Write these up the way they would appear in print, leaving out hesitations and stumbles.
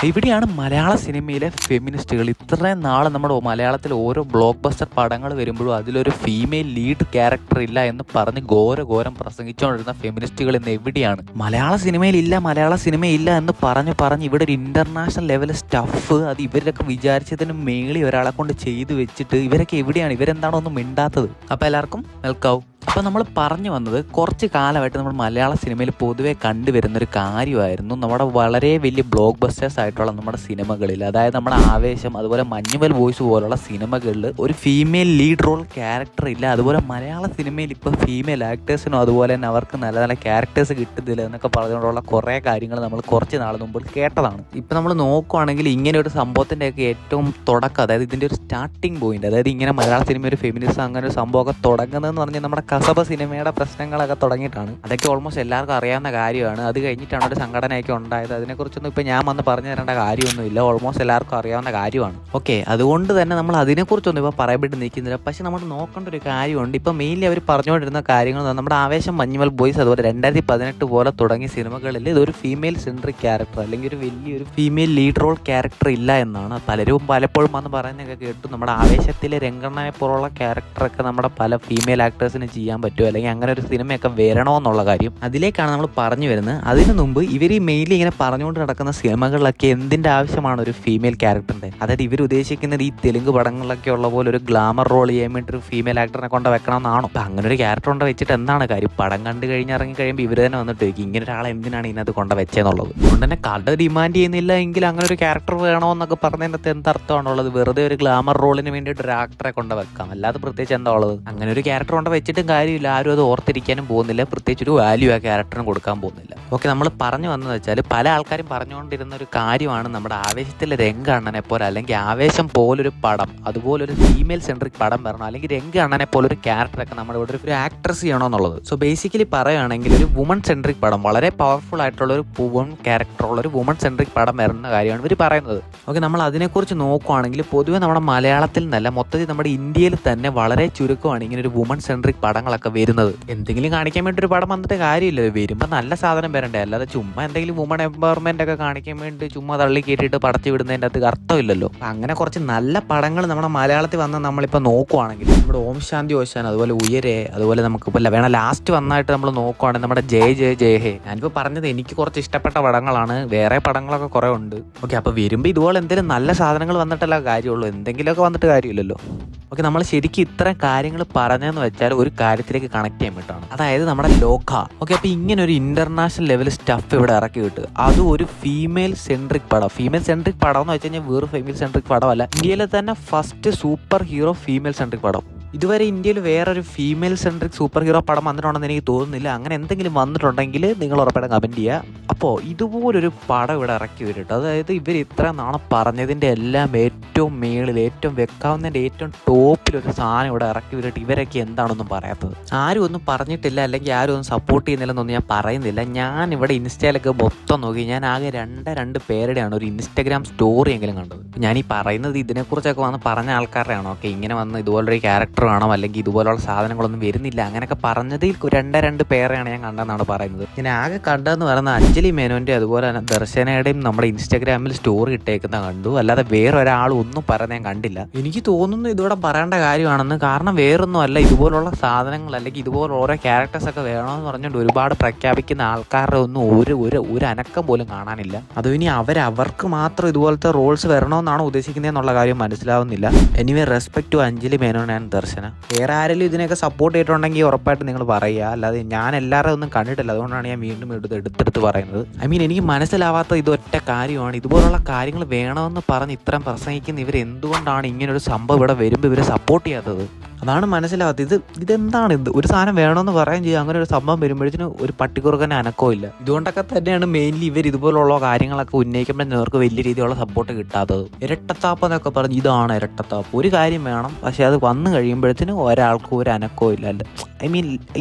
ഇവിടെയാണ് മലയാള സിനിമയിലെ ഫെമിനിസ്റ്റുകൾ ഇത്രയും നാൾ നമ്മുടെ മലയാളത്തിൽ ഓരോ ബ്ലോക്ക് ബസ്റ്റർ പടങ്ങൾ വരുമ്പോഴും അതിലൊരു ഫീമെയിൽ ലീഡ് ക്യാരക്ടർ ഇല്ല എന്ന് പറഞ്ഞ് ഘോരം പ്രസംഗിച്ചുകൊണ്ടിരുന്ന ഫെമിനിസ്റ്റുകൾ ഇന്ന് എവിടെയാണ്? മലയാള സിനിമയില്ല എന്ന് പറഞ്ഞ് ഇവിടെ ഒരു ഇന്റർനാഷണൽ ലെവൽ സ്റ്റഫ് അത് ഇവരൊക്കെ വിചാരിച്ചതിന് മേളി ഒരാളെ കൊണ്ട് ചെയ്തു വെച്ചിട്ട് ഇവരൊക്കെ എവിടെയാണ്? ഇവരെന്താണോ ഒന്നും മിണ്ടാത്തത്? അപ്പോൾ എല്ലാവർക്കും വെൽക്കം. അപ്പോൾ നമ്മൾ പറഞ്ഞു വന്നത് കുറച്ച് കാലമായിട്ട് നമ്മൾ മലയാള സിനിമയിൽ പൊതുവെ കണ്ടുവരുന്നൊരു കാര്യമായിരുന്നു നമ്മുടെ വളരെ വലിയ ബ്ലോക്ക് ബസ്റ്റേഴ്സ് ആയിട്ടുള്ള നമ്മുടെ സിനിമകളിൽ, അതായത് നമ്മുടെ ആവേശം അതുപോലെ മഞ്ഞുമൽ ബോയ്സ് പോലുള്ള സിനിമകളിൽ ഒരു ഫീമെയിൽ ലീഡ് റോൾ ക്യാരക്ടർ ഇല്ല. അതുപോലെ മലയാള സിനിമയിൽ ഇപ്പോൾ ഫീമെയിൽ ആക്ടേഴ്സിനും അതുപോലെ തന്നെ അവർക്ക് നല്ല നല്ല ക്യാരക്ടേഴ്സ് കിട്ടുന്നില്ല എന്നൊക്കെ പറഞ്ഞുകൊണ്ടുള്ള കുറേ കാര്യങ്ങൾ നമ്മൾ കുറച്ച് നാൾ മുമ്പ് കേട്ടതാണ്. ഇപ്പം നമ്മൾ നോക്കുവാണെങ്കിൽ ഇങ്ങനെ ഒരു സംഭവത്തിൻ്റെയൊക്കെ ഏറ്റവും തുടക്കം, അതായത് ഇതിൻ്റെ ഒരു സ്റ്റാർട്ടിങ് പോയിന്റ്, അതായത് ഇങ്ങനെ മലയാള സിനിമ ഒരു ഫെമിനിസം അങ്ങനെ ഒരു സംഭവമൊക്കെ തുടങ്ങുന്നതെന്ന് പറഞ്ഞാൽ നമ്മുടെ കസബ സിനിമയുടെ പ്രശ്നങ്ങളൊക്കെ തുടങ്ങിയിട്ടാണ്. അതൊക്കെ ഓൾമോസ്റ്റ് എല്ലാവർക്കും അറിയാവുന്ന കാര്യമാണ്. അത് കഴിഞ്ഞിട്ടാണ് ഒരു സംഘടനയൊക്കെ ഉണ്ടായത്. അതിനെക്കുറിച്ചൊന്നും ഇപ്പോൾ ഞാൻ വന്ന് പറഞ്ഞു തരേണ്ട കാര്യമൊന്നുമില്ല, ഓൾമോസ്റ്റ് എല്ലാവർക്കും അറിയാവുന്ന കാര്യമാണ്. ഓക്കെ, അതുകൊണ്ട് തന്നെ നമ്മൾ അതിനെക്കുറിച്ചൊന്നും ഇപ്പോൾ പറയപ്പെട്ട് നിൽക്കുന്നില്ല. പക്ഷെ നമ്മൾ നോക്കേണ്ട ഒരു കാര്യമുണ്ട്. ഇപ്പം മെയിൻലി അവർ പറഞ്ഞുകൊണ്ടിരുന്ന കാര്യങ്ങൾ നമ്മുടെ ആവേശം, മഞ്ഞുമൽ ബോയ്സ് അതുപോലെ 2018 പോലെ തുടങ്ങിയ സിനിമകളിൽ ഇതൊരു ഫീമെയിൽ സെൻട്രിക് ക്യാരക്ടർ അല്ലെങ്കിൽ ഒരു വലിയൊരു ഫീമെയിൽ ലീഡ് റോൾ ക്യാരക്ടർ ഇല്ല എന്നാണ് പലപ്പോഴും വന്ന് പറയുന്നതൊക്കെ കേട്ടു. നമ്മുടെ ആവേശത്തിലെ രംഗണ്ണയെ പോലുള്ള ക്യാരക്ടറൊക്കെ നമ്മുടെ പല ഫീമെയിൽ ആക്ടേഴ്സിന് ചെയ്യാൻ പറ്റുമോ, അല്ലെങ്കിൽ അങ്ങനെ ഒരു സിനിമയൊക്കെ വരണമെന്നുള്ള കാര്യം അതിലേക്കാണ് നമ്മൾ പറഞ്ഞു വരുന്നത്. അതിനു മുമ്പ് ഇവർ ഈ മെയിൻലി ഇങ്ങനെ പറഞ്ഞുകൊണ്ട് നടക്കുന്ന സിനിമകളിലൊക്കെ എന്തിൻ്റെ ആവശ്യമാണ് ഒരു ഫീമെയിൽ ക്യാരക്ടറിൻ്റെ? അതായത് ഇവർ ഉദ്ദേശിക്കുന്നത് ഈ തെലുങ്ക് പടങ്ങളിലൊക്കെ ഉള്ള പോലെ ഒരു ഗ്ലാമർ റോൾ ചെയ്യാൻ വേണ്ടി ഒരു ഫീമെയിൽ ആക്ടറിനെ കൊണ്ട് വെക്കണമെന്നാണോ? അപ്പം അങ്ങനെ ഒരു ക്യാരക്ടർ കൊണ്ട് വെച്ചിട്ട് എന്താണ് കാര്യം? പടം കണ്ടു കഴിഞ്ഞ് ഇറങ്ങി കഴിയുമ്പോൾ ഇവർ തന്നെ വന്നിട്ട് ചോദിക്കും ഇങ്ങനെ ഒരാളെ എന്തിനാണ് ഇതിനകത്ത് കൊണ്ട് വെച്ചതെന്നുള്ളത്. അതുകൊണ്ട് തന്നെ കട ഡിമാൻഡ് ചെയ്യുന്നില്ല എങ്കിൽ അങ്ങനെ ഒരു ക്യാരക്ടർ വേണമെന്നൊക്കെ പറഞ്ഞതിനകത്ത് എന്തർത്ഥമാണുള്ളത്? വെറുതെ ഒരു ഗ്ലാമർ റോളിന് വേണ്ടിയിട്ട് ഒരു ആക്ടറെ കൊണ്ട് വെക്കാം, അല്ലാതെ പ്രത്യേകിച്ച് എന്താ ഉള്ളത്? അങ്ങനെ ഒരു ക്യാരക്ടർ കൊണ്ട് വെച്ചിട്ടും കാര്യമില്ല, ആരും അത് ഓർത്തിരിക്കാനും പോകുന്നില്ല, പ്രത്യേകിച്ച് ഒരു വാല്യൂ ആ ക്യാരക്ടറിന് കൊടുക്കാൻ പോകുന്നില്ല. ഓക്കെ, നമ്മൾ പറഞ്ഞു വന്നതെന്ന് വെച്ചാൽ പല ആൾക്കാരും പറഞ്ഞുകൊണ്ടിരുന്ന ഒരു കാര്യമാണ് നമ്മുടെ ആവേശത്തിലെ രംഗണ്ണനെ പോലെ അല്ലെങ്കിൽ ആവേശം പോലൊരു പടം, അതുപോലൊരു ഫീമെയിൽ സെൻട്രിക് പടം വരണം, അല്ലെങ്കിൽ രംഗണ്ണനെ പോലൊരു ക്യാരക്ടറൊക്കെ നമ്മുടെ ഇവിടെ ഒരു ആക്ട്രസ് ചെയ്യണമെന്നുള്ളത്. സോ ബേസിക്കലി പറയുകയാണെങ്കിൽ ഒരു വുമൺ സെൻട്രിക് പടം, വളരെ പവർഫുൾ ആയിട്ടുള്ള ഒരു വുമൺ ക്യാരക്ടറുള്ള ഒരു വുമൺ സെൻട്രിക് പടം വരുന്ന കാര്യമാണ് ഇവർ പറയുന്നത്. ഓക്കെ, നമ്മൾ അതിനെക്കുറിച്ച് നോക്കുകയാണെങ്കിൽ പൊതുവെ നമ്മുടെ മലയാളത്തിൽ നിന്നല്ല മൊത്തത്തിൽ നമ്മുടെ ഇന്ത്യയിൽ തന്നെ വളരെ ചുരുക്കമാണ് ഇങ്ങനെ ഒരു വുമൺ സെൻട്രിക് പടങ്ങളൊക്കെ വരുന്നത്. എന്തെങ്കിലും കാണിക്കാൻ വേണ്ടി ഒരു പടം വന്നിട്ട് കാര്യമില്ല, വരുമ്പോൾ നല്ല സാധനം വരണ്ടേ, അല്ലാതെ ചുമ്മാ എന്തെങ്കിലും വുമൺ എംപവർമെന്റ് ഒക്കെ കാണിക്കാൻ വേണ്ടി ചുമ്മാ തള്ളി കേട്ടിട്ട് പടച്ചു വിടുന്നതിൻ്റെ അകത്ത് അർത്ഥമില്ലല്ലോ. അങ്ങനെ കുറച്ച് നല്ല പടങ്ങൾ നമ്മുടെ മലയാളത്തിൽ വന്ന് നമ്മളിപ്പോൾ നോക്കുവാണെങ്കിൽ നമ്മുടെ ഓം ശാന്തി ഓശാൻ, അതുപോലെ ഉയരെ, അതുപോലെ നമുക്കിപ്പോൾ വേണം ലാസ്റ്റ് വന്നായിട്ട് നമ്മൾ നോക്കുവാണെങ്കിൽ നമ്മുടെ ജയ ഹേ. ഞാനിപ്പോൾ പറഞ്ഞത് എനിക്ക് കുറച്ച് ഇഷ്ടപ്പെട്ട പടങ്ങളാണ്, വേറെ പടങ്ങളൊക്കെ കുറേ ഉണ്ട്. ഓക്കെ, അപ്പോൾ വരുമ്പോൾ ഇതുപോലെ എന്തെങ്കിലും നല്ല സാധനങ്ങൾ വന്നിട്ടല്ല കാര്യമുള്ളൂ, എന്തെങ്കിലുമൊക്കെ വന്നിട്ട് കാര്യമില്ലല്ലോ. ഓക്കെ, നമ്മൾ ശരിക്കും ഇത്ര കാര്യങ്ങൾ പറഞ്ഞതെന്ന് വെച്ചാൽ ഒരു കാര്യത്തിലേക്ക് കണക്ട് ചെയ്യാൻ വേണ്ടിയിട്ടാണ്, അതായത് നമ്മുടെ ലോക. ഓക്കെ, അപ്പോൾ ഇങ്ങനെ ഒരു ഇന്റർനാഷണൽ ലെവൽ സ്റ്റഫ് ഇവിടെ ഇറക്കി കിട്ടുക, അതും ഒരു ഫീമെയിൽ സെൻട്രിക് പടം. ഫീമെയിൽ സെൻട്രിക് പടം എന്ന് വെച്ച് കഴിഞ്ഞാൽ വേറെ ഫീമെയിൽ സെൻട്രിക് പടമല്ല, ഇന്ത്യയിലെ തന്നെ first super hero female centric പടം. ഇതുവരെ ഇന്ത്യയിൽ വേറൊരു ഫീമെയിൽ സെൻട്രിക് സൂപ്പർ ഹീറോ പടം വന്നിട്ടുണ്ടെന്ന് എനിക്ക് തോന്നുന്നില്ല. അങ്ങനെ എന്തെങ്കിലും വന്നിട്ടുണ്ടെങ്കിൽ നിങ്ങൾ ഉറപ്പായിട്ടും കമൻറ്റ് ചെയ്യുക. അപ്പോൾ ഇതുപോലൊരു പടം ഇവിടെ ഇറക്കി വരും. അതായത് ഇവർ ഇത്ര നാളെ പറഞ്ഞതിൻ്റെ എല്ലാം ഏറ്റവും മേളിൽ, ഏറ്റവും വെക്കാവുന്നതിൻ്റെ ഏറ്റവും ടോപ്പിലൊരു സാധനം ഇവിടെ ഇറക്കി വരിട്ട് ഇവരൊക്കെ എന്താണെന്നും പറയാത്തത്? ആരും ഒന്നും പറഞ്ഞിട്ടില്ല, അല്ലെങ്കിൽ ആരും ഒന്നും സപ്പോർട്ട് ചെയ്യുന്നില്ലെന്നൊന്നും ഞാൻ പറയുന്നില്ല. ഞാൻ ഇവിടെ ഇൻസ്റ്റയിലൊക്കെ മൊത്തം നോക്കി, ഞാൻ ആകെ രണ്ട് പേരുടെയാണ് ഒരു ഇൻസ്റ്റാഗ്രാം സ്റ്റോറി എങ്കിലും കണ്ടത്. ഞാൻ ഈ പറയുന്നത് ഇതിനെക്കുറിച്ചൊക്കെ വന്ന് പറഞ്ഞ ആൾക്കാരുടെയാണോ? ഓക്കെ, ഇങ്ങനെ വന്ന് ഇതുപോലൊരു ക്യാരക്ടർ വേണം അല്ലെങ്കിൽ ഇതുപോലുള്ള സാധനങ്ങളൊന്നും വരുന്നില്ല അങ്ങനെയൊക്കെ പറഞ്ഞതിൽ രണ്ട് പേരെയാണ് ഞാൻ കണ്ടതെന്നാണ് പറയുന്നത്. ഞാൻ ആകെ കണ്ടതെന്ന് പറയുന്നത് അഞ്ജലി മേനോൻ്റെ അതുപോലെ തന്നെ ദർശനയുടെയും നമ്മുടെ ഇൻസ്റ്റാഗ്രാമിൽ സ്റ്റോറി ഇട്ടേക്കുന്ന കണ്ടു, അല്ലാതെ വേറൊരാളും ഒന്നും പറയുന്നത് ഞാൻ കണ്ടില്ല. എനിക്ക് തോന്നുന്നു ഇതിവിടെ പറയേണ്ട കാര്യമാണെന്ന്. കാരണം വേറൊന്നും അല്ല, ഇതുപോലുള്ള സാധനങ്ങൾ അല്ലെങ്കിൽ ഇതുപോലെ ഓരോ ക്യാരക്ടേഴ്സൊക്കെ വേണമെന്ന് പറഞ്ഞുകൊണ്ട് ഒരുപാട് പ്രഖ്യാപിക്കുന്ന ആൾക്കാരുടെ ഒന്നും ഒരു അനക്കം പോലും കാണാനില്ല. അതും ഇനി അവർക്ക് മാത്രം ഇതുപോലത്തെ റോൾസ് വരണമെന്നാണ് ഉദ്ദേശിക്കുന്നതെന്നുള്ള കാര്യം മനസ്സിലാവുന്നില്ല. Anyway, respect to Anjali Menon and Darshana. വേറെ ആരെങ്കിലും ഇതിനെയൊക്കെ സപ്പോർട്ട് ചെയ്തിട്ടുണ്ടെങ്കിൽ ഉറപ്പായിട്ട് നിങ്ങൾ പറയുക, അല്ലാതെ ഞാൻ എല്ലാവരും ഒന്നും കണ്ടിട്ടില്ല, അതുകൊണ്ടാണ് ഞാൻ വീണ്ടും എടുത്തെടുത്ത് പറയുന്നത്. എനിക്ക് മനസ്സിലാവാത്ത ഇതൊറ്റ കാര്യമാണ്, ഇതുപോലുള്ള കാര്യങ്ങൾ വേണമെന്ന് പറഞ്ഞ് ഇത്രയും പ്രസംഗിക്കുന്ന ഇവർ എന്തുകൊണ്ടാണ് ഇങ്ങനൊരു സംഭവം ഇവിടെ വരുമ്പോൾ ഇവരെ സപ്പോർട്ട് ചെയ്യാത്തത്? അതാണ് മനസ്സിലാവാത്തത്. ഇതെന്താണ്? ഒരു സാധനം വേണമെന്ന് പറയുകയും ചെയ്യും, അങ്ങനെ ഒരു സംഭവം വരുമ്പോഴത്തേനും ഒരു പട്ടിക്കുറുക്കനെ അനക്കവും ഇല്ല. ഇതുകൊണ്ടൊക്കെ തന്നെയാണ് മെയിൻലി ഇവർ ഇതുപോലുള്ള കാര്യങ്ങളൊക്കെ ഉന്നയിക്കുമ്പോൾ അവർക്ക് വലിയ രീതിയിലുള്ള സപ്പോർട്ട് കിട്ടാത്തത്. ഇരട്ടത്താപ്പ് എന്നൊക്കെ പറഞ്ഞ് ഇതാണ് ഇരട്ടത്താപ്പ്. ഒരു കാര്യം വേണം, പക്ഷെ അത് വന്നു കഴിയുമ്പോഴത്തേനും ഒരാൾക്കും ഒരു അനക്കവും ഇല്ല.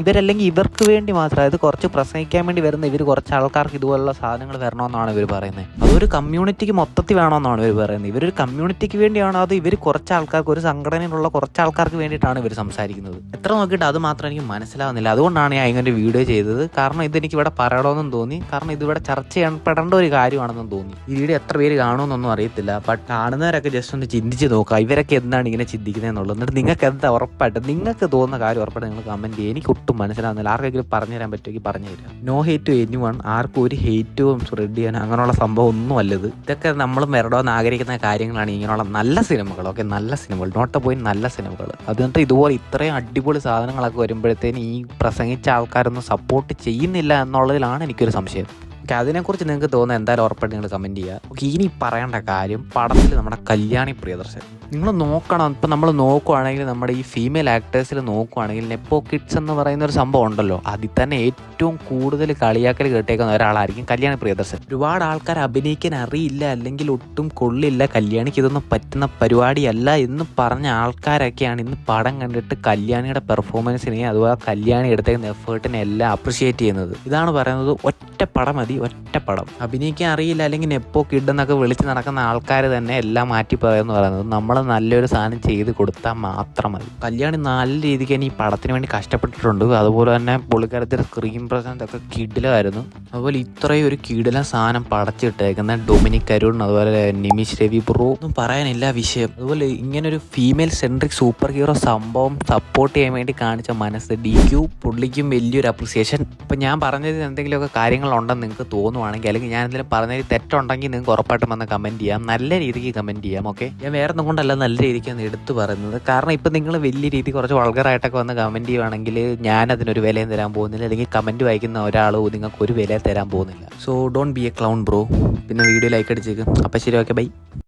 ഇവരല്ലെങ്കിൽ ഇവർക്ക് വേണ്ടി മാത്രം, അതായത് കുറച്ച് പ്രസംഗിക്കാൻ വേണ്ടി വരുന്ന ഇവർ കുറച്ച് ആൾക്കാർക്ക് ഇതുപോലുള്ള സാധനങ്ങൾ വരണമെന്നാണ് ഇവർ പറയുന്നത്. അതൊരു കമ്മ്യൂണിറ്റിക്ക് മൊത്തത്തിൽ വേണമെന്നാണ് ഇവർ പറയുന്നത്. ഇവരൊരു കമ്മ്യൂണിറ്റിക്ക് വേണ്ടിയാണോ, അത് ഇവർ കുറച്ച് ആൾക്കാർക്ക്, ഒരു സംഘടനയിലുള്ള കുറച്ച് ആൾക്കാർക്ക് വേണ്ടിയിട്ടാണ് ആയിട്ടാണ് ഇവർ സംസാരിക്കുന്നത്. എത്ര നോക്കിയിട്ട് അത് മാത്രം എനിക്ക് മനസ്സിലാവുന്നില്ല. അതുകൊണ്ടാണ് ഞാൻ ഇങ്ങനെ ഒരു വീഡിയോ ചെയ്തത്. കാരണം ഇതെനിക്ക് ഇവിടെ പറയണമെന്നും തോന്നി. കാരണം ഇതിവിടെ ചർച്ച ചെയ്യപ്പെടേണ്ട ഒരു കാര്യമാണെന്നും തോന്നി. ഈ വീഡിയോ എത്ര പേര് കാണുമെന്നൊന്നും അറിയത്തില്ല. ബട്ട് കാണുന്നവരൊക്കെ ജസ്റ്റ് ഒന്ന് ചിന്തിച്ച് നോക്കുക, ഇവരൊക്കെ എന്താണ് ഇങ്ങനെ ചിന്തിക്കുന്നത് എന്നുള്ളത്. എന്നിട്ട് നിങ്ങൾക്ക് എന്താ ഉറപ്പായിട്ട് നിങ്ങൾക്ക് തോന്നുന്ന കാര്യം ഉറപ്പായിട്ട് നിങ്ങൾ കമൻറ്റ് ചെയ്യുക. എനിക്ക് ഒട്ടും മനസ്സിലാവുന്നില്ല. ആർക്കെങ്കിലും പറഞ്ഞു തരാൻ പറ്റുമെങ്കിൽ പറഞ്ഞു തരാം. No hate to anyone. ആർക്കും ഒരു ഹേറ്റും സ്പ്രെഡ് ചെയ്യാൻ അങ്ങനെയുള്ള സംഭവം ഒന്നും അല്ലത്. ഇതൊക്കെ നമ്മൾ വരണമെന്ന് ആഗ്രഹിക്കുന്ന കാര്യങ്ങളാണ്. ഇങ്ങനെയുള്ള നല്ല സിനിമകൾ, ഓക്കെ, നല്ല സിനിമകൾ, നോട്ട് പോയി നല്ല സിനിമകൾ. അതുകൊണ്ട് ഇതുപോലെ ഇത്രയും അടിപൊളി സാധനങ്ങളൊക്കെ വരുമ്പോഴത്തേന് ഈ പ്രസംഗിച്ച ആൾക്കാരൊന്നും സപ്പോർട്ട് ചെയ്യുന്നില്ല എന്നുള്ളതിലാണ് എനിക്കൊരു സംശയം. ഓക്കെ, അതിനെക്കുറിച്ച് നിങ്ങൾക്ക് തോന്നുന്ന എന്തായാലും ഉറപ്പായിട്ട് നിങ്ങൾ കമൻറ്റ് ചെയ്യുക. ഓക്കെ, ഇനി പറയേണ്ട കാര്യം പടത്തിൽ നമ്മുടെ കല്യാണി പ്രിയദർശൻ നിങ്ങൾ നോക്കണം. ഇപ്പം നമ്മൾ നോക്കുവാണെങ്കിൽ നമ്മുടെ ഈ ഫീമെയിൽ ആക്ടേഴ്സിൽ നോക്കുവാണെങ്കിൽ നെപ്പോ കിഡ്സ് എന്ന് പറയുന്ന ഒരു സംഭവം ഉണ്ടല്ലോ, അതിൽ തന്നെ ഏറ്റവും കൂടുതൽ കളിയാക്കൽ കേട്ടേക്കുന്ന ഒരാളായിരിക്കും കല്യാണി പ്രിയദർശൻ. ഒരുപാട് ആൾക്കാർ അഭിനയിക്കാൻ അറിയില്ല, അല്ലെങ്കിൽ ഒട്ടും കൊള്ളില്ല, കല്യാണിക്ക് ഇതൊന്നും പറ്റുന്ന പരിപാടിയല്ല എന്ന് പറഞ്ഞ ആൾക്കാരൊക്കെയാണ് ഇന്ന് പടം കണ്ടിട്ട് കല്യാണിയുടെ പെർഫോമൻസിനെയും അതുപോലെ കല്യാണി എടുത്തേക്കുന്ന എഫേർട്ടിനെ എല്ലാം അപ്രിഷിയേറ്റ് ചെയ്യുന്നത്. ഇതാണ് പറയുന്നത്, ഒറ്റ പടം മതി, ഒറ്റ പടം. അഭിനയിക്കാൻ അറിയില്ല അല്ലെങ്കിൽ നെപ്പോ കിഡ് എന്നൊക്കെ വിളിച്ച് നടക്കുന്ന ആൾക്കാർ തന്നെ എല്ലാം മാറ്റി പറയുമെന്ന് പറയുന്നത് നമ്മൾ നല്ലൊരു സാധനം ചെയ്ത് കൊടുത്താൽ മാത്രം മതി. കല്യാണി നല്ല രീതിക്ക് തന്നെ ഈ പടത്തിന് വേണ്ടി കഷ്ടപ്പെട്ടിട്ടുണ്ട്. അതുപോലെ തന്നെ പുള്ളിക്കാരത്തിൻ്റെ സ്ക്രീൻ പ്രസൻസ് ഒക്കെ കിടിലമായിരുന്നു. അതുപോലെ ഇത്രയും ഒരു കിടിലൻ സാധനം പടച്ചിട്ടേക്കുന്ന ഡൊമിനിക് അരുൺ, അതുപോലെ നിമിഷ് രവി ബ്രോ, ഒന്നും പറയാനില്ല വിഷയം. അതുപോലെ ഇങ്ങനൊരു ഫീമെയിൽ സെൻട്രിക് സൂപ്പർ ഹീറോ സംഭവം സപ്പോർട്ട് ചെയ്യാൻ വേണ്ടി കാണിച്ച മനസ്സ് DQ പുള്ളിക്കും വലിയൊരു അപ്രിസിയേഷൻ. ഇപ്പം ഞാൻ പറഞ്ഞതിൽ എന്തെങ്കിലുമൊക്കെ കാര്യങ്ങളുണ്ടെന്ന് നിങ്ങൾക്ക് തോന്നുവാണെങ്കിൽ, അല്ലെങ്കിൽ ഞാൻ എന്തെങ്കിലും പറഞ്ഞതിൽ തെറ്റുണ്ടെങ്കിൽ നിങ്ങൾക്ക് ഉറപ്പായിട്ടും വന്ന് കമൻറ്റ് ചെയ്യാം. നല്ല രീതിക്ക് കമൻറ്റ് ചെയ്യാം. ഓക്കെ, ഞാൻ വേറെ ഒന്നും കൊണ്ടല്ല നല്ല രീതിക്കാണ് എടുത്തു പറയുന്നത്. കാരണം ഇപ്പം നിങ്ങൾ വലിയ രീതി കുറച്ച് വൾഗറായിട്ടൊക്കെ വന്ന് കമൻറ്റ് ചെയ്യുവാണെങ്കിൽ ഞാനതിനൊരു വിലയും തരാൻ പോകുന്നില്ല, അല്ലെങ്കിൽ കമൻറ്റ് വായിക്കുന്ന ഒരാൾ നിങ്ങൾക്ക് ഒരു വില തരാൻ പോകുന്നില്ല. So don't be A clown bro. പിന്നെ വീഡിയോ ലൈക്ക് അടിച്ചേക്കും. അപ്പം ശരി, ഓക്കെ, ബൈ.